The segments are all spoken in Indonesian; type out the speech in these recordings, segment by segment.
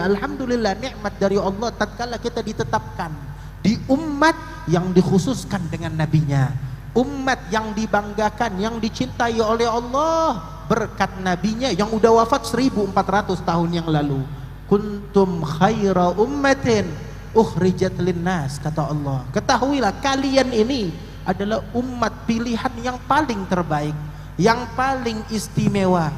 alhamdulillah nikmat dari Allah tatkala kita ditetapkan di umat yang dikhususkan dengan nabinya, umat yang dibanggakan, yang dicintai oleh Allah berkat nabinya yang udah wafat 1400 tahun yang lalu. Kuntum khaira ummatin ukhrijat linnas, kata Allah. Ketahuilah kalian ini adalah umat pilihan yang paling terbaik, yang paling istimewa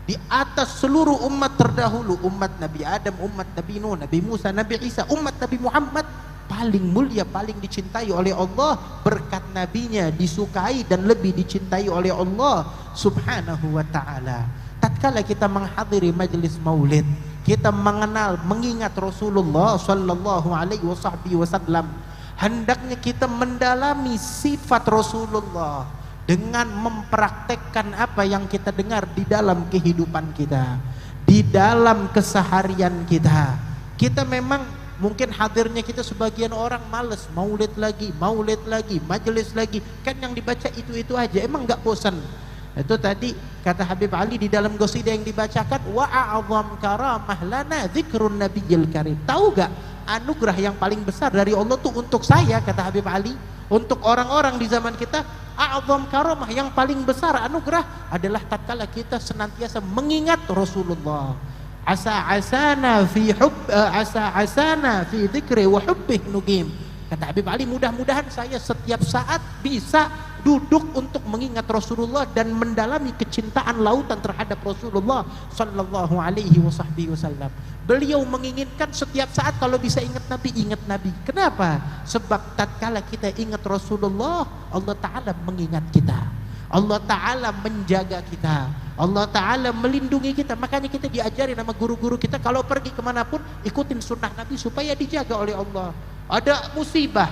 di atas seluruh umat terdahulu. Umat Nabi Adam, umat Nabi Nuh, Nabi Musa, Nabi Isa, umat Nabi Muhammad paling mulia, paling dicintai oleh Allah berkat nabinya, disukai dan lebih dicintai oleh Allah subhanahu wa ta'ala. Tatkala kita menghadiri majelis maulid, kita mengenal, mengingat Rasulullah sallallahu alaihi wasallam, hendaknya kita mendalami sifat Rasulullah dengan mempraktekkan apa yang kita dengar di dalam kehidupan kita, di dalam keseharian kita. Kita memang mungkin hadirnya kita sebagian orang males, maulid lagi, majelis lagi, kan yang dibaca itu-itu aja, emang nggak bosan? Itu tadi kata Habib Ali di dalam qasidah yang dibacakan, wa a'zam karamah lana dzikrun nabiyil karim. Tahu gak anugerah yang paling besar dari Allah tuh untuk saya, kata Habib Ali, untuk orang-orang di zaman kita, a'zam karamah yang paling besar anugerah adalah tatkala kita senantiasa mengingat Rasulullah. Asa asana fi dzikri wa hubbih nuqim. Kata Habib Ali, mudah-mudahan saya setiap saat bisa duduk untuk mengingat Rasulullah dan mendalami kecintaan lautan terhadap Rasulullah sallallahu alaihi wasallam. Beliau menginginkan setiap saat kalau bisa ingat Nabi. Kenapa? Sebab tatkala kita ingat Rasulullah, Allah Ta'ala mengingat kita, Allah Ta'ala menjaga kita, Allah Ta'ala melindungi kita. Makanya kita diajari nama guru-guru kita, kalau pergi kemanapun ikutin sunnah Nabi supaya dijaga oleh Allah. Ada musibah,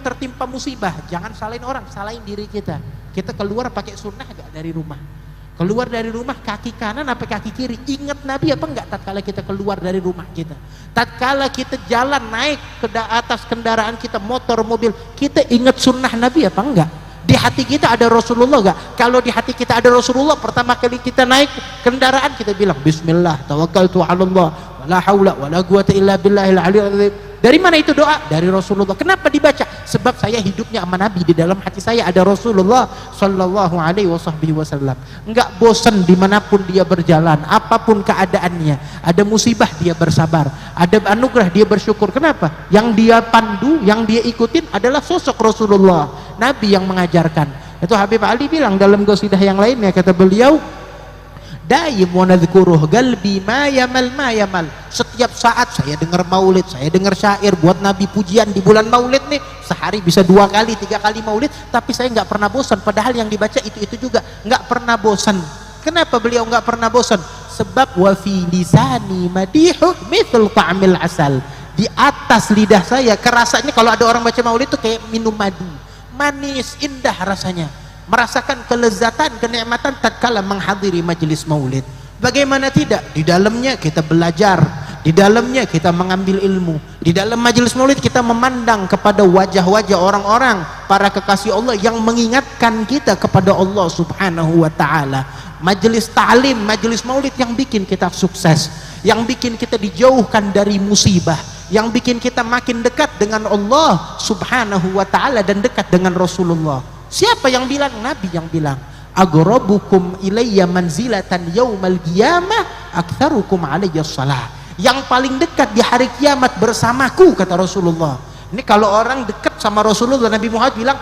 tertimpa musibah, jangan salahin orang, salahin diri kita. Kita keluar pakai sunnah gak dari rumah? Keluar dari rumah kaki kanan apa kaki kiri? Ingat Nabi apa enggak tatkala kita keluar dari rumah kita? Tatkala kita jalan naik ke atas kendaraan kita, motor, mobil, kita ingat sunnah Nabi apa enggak? Di hati kita ada Rasulullah enggak? Kalau di hati kita ada Rasulullah, pertama kali kita naik kendaraan kita bilang bismillah tawakkaltu 'ala Allah wala haula wala quwata illa billahil aliyil azim. Dari mana itu doa? Dari Rasulullah. Kenapa dibaca? Sebab saya hidupnya sama Nabi, di dalam hati saya ada Rasulullah sallallahu alaihi wasallam. Enggak bosan dimanapun dia berjalan, apapun keadaannya. Ada musibah dia bersabar, ada anugerah dia bersyukur. Kenapa? Yang dia pandu, yang dia ikutin adalah sosok Rasulullah, Nabi yang mengajarkan. Itu Habib Ali bilang dalam qasidah yang lainnya, kata beliau, daim wa nadhkuruh qalbi ma yamal. Setiap saat saya dengar maulid, saya dengar syair buat Nabi, pujian di bulan maulid nih, sehari bisa 2 kali 3 kali maulid, tapi saya nggak pernah bosan, padahal yang dibaca itu juga nggak pernah bosan. Kenapa beliau nggak pernah bosan? Sebab wa fi lisani madihu mithl ta'mil asal. Di atas lidah saya kerasanya kalau ada orang baca maulid itu kayak minum madu, manis, indah rasanya. Merasakan kelezatan, kenikmatan tatkala menghadiri majelis maulid. Bagaimana tidak? Di dalamnya kita belajar, di dalamnya kita mengambil ilmu, di dalam majelis maulid kita memandang kepada wajah-wajah orang-orang para kekasih Allah yang mengingatkan kita kepada Allah subhanahu wa ta'ala. Majelis ta'lim, majelis maulid yang bikin kita sukses, yang bikin kita dijauhkan dari musibah, yang bikin kita makin dekat dengan Allah subhanahu wa ta'ala dan dekat dengan Rasulullah. Siapa yang bilang? Nabi yang bilang, aghrabukum ilayya manzilatan yaumal qiyamah aktsarukum alayya shalah. Yang paling dekat di hari kiamat bersamaku, kata Rasulullah. Ini kalau orang dekat sama Rasulullah, Nabi Muhammad bilang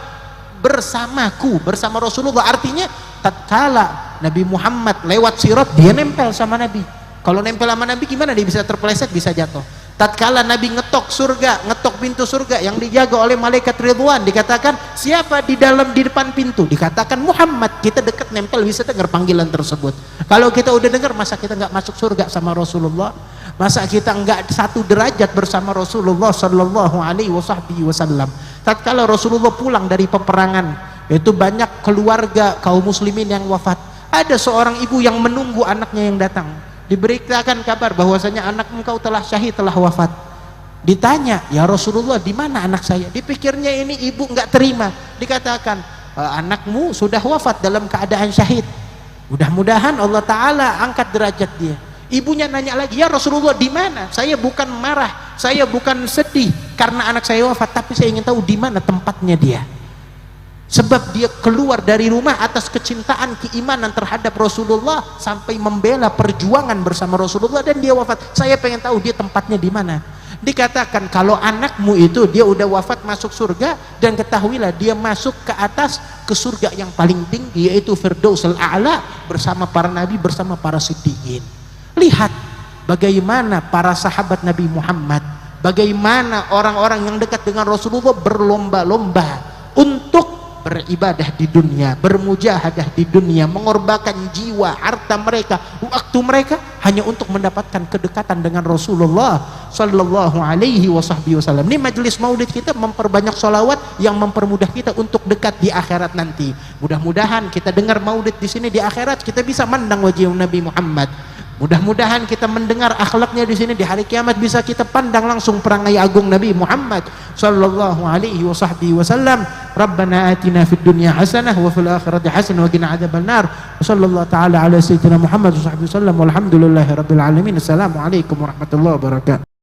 bersamaku, bersama Rasulullah, artinya tatkala Nabi Muhammad lewat sirat dia nempel sama Nabi. Kalau nempel sama Nabi gimana? Dia bisa terpeleset, bisa jatuh. Tatkala Nabi ngetok surga, ngetok pintu surga yang dijaga oleh malaikat Ridwan, dikatakan siapa di depan pintu? Dikatakan Muhammad. Kita dekat nempel bisa dengar panggilan tersebut. Kalau kita udah dengar, masa kita nggak masuk surga sama Rasulullah? Masa kita nggak satu derajat bersama Rasulullah sallallahu alaihi wasallam? Tatkala Rasulullah pulang dari peperangan, itu banyak keluarga kaum muslimin yang wafat. Ada seorang ibu yang menunggu anaknya yang datang. Diberitakan kabar bahwasanya anak engkau telah syahid, telah wafat. Ditanya, ya Rasulullah, di mana anak saya? Dipikirnya ini ibu nggak terima. Dikatakan, anakmu sudah wafat dalam keadaan syahid. Mudah-mudahan Allah Ta'ala angkat derajat dia. Ibunya nanya lagi, ya Rasulullah di mana? Saya bukan marah, saya bukan sedih karena anak saya wafat, tapi saya ingin tahu di mana tempatnya dia. Sebab dia keluar dari rumah atas kecintaan keimanan terhadap Rasulullah sampai membela perjuangan bersama Rasulullah dan dia wafat. Saya pengen tahu dia tempatnya di mana. Dikatakan kalau anakmu itu dia udah wafat masuk surga, dan ketahuilah dia masuk ke atas ke surga yang paling tinggi, yaitu Firdausul A'la bersama para nabi, bersama para siddiqin. Lihat bagaimana para sahabat Nabi Muhammad, bagaimana orang-orang yang dekat dengan Rasulullah berlomba-lomba untuk beribadah di dunia, bermujahadah di dunia, mengorbankan jiwa, harta mereka, waktu mereka hanya untuk mendapatkan kedekatan dengan Rasulullah sallallahu alaihi wasallam. Ini majelis maulid kita memperbanyak sholawat yang mempermudah kita untuk dekat di akhirat nanti. Mudah-mudahan kita dengar maulid di sini, di akhirat kita bisa mandang wajah Nabi Muhammad. Mudah-mudahan kita mendengar akhlaknya di sini, di hari kiamat bisa kita pandang langsung perangai agung Nabi Muhammad sallallahu alaihi wasallam. Rabbana atina fid dunya hasanah wa fil akhirati hasanah wa qina adzabannar. Sallallahu taala ala sayyidina Muhammad wa sahbihi wasallam walhamdulillahi rabbil alamin. Assalamualaikum warahmatullahi wabarakatuh.